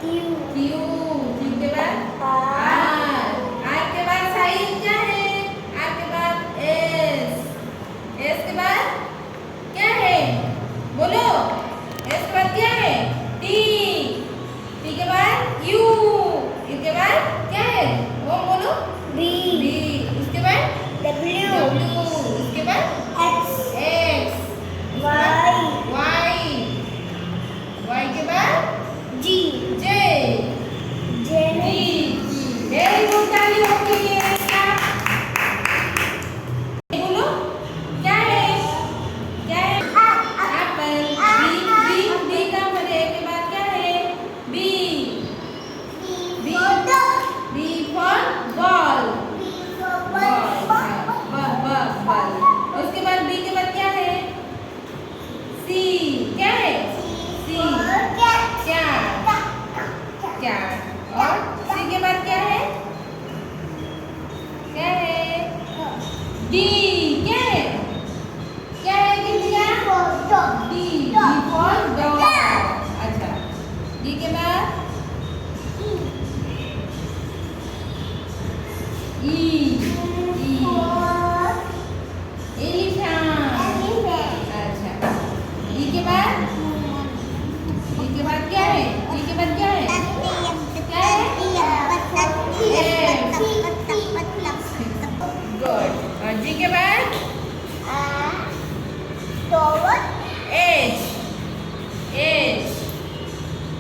Q के बाद are के बाद साइन क्या है? आर के बाद एस के बाद क्या है? बोलो। एस के बाद क्या है? टी के बाद यू के बाद क्या है? वो बोलो। बी इसके बाद डब्ल्यू इसके बाद एक्स वाई के बाद जे वेरी गुड। ताली होगी ये इसका। बोलो क्या है? एप्पल। बी का पहले के बाद क्या है? B for ball. उसके बाद बी के बाद क्या है? सी क्या है? सी क्या और सी के बाद क्या है? डी क्या है? कितनी डी फॉर डॉग। अच्छा डी के बाद ई एलिफेंट। अच्छा ई के बाद क्या है? ई के बाद क्या है? गुड। और जी के बाद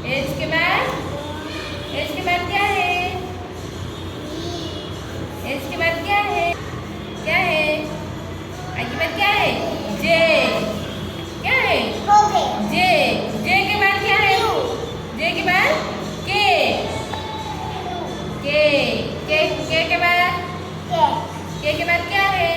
एच के बाद क्या है? एच के बाद क्या है? आई के बाद क्या है? जे क्या है? जे के बाद क्या है? जे के बाद के के बाद क्या है?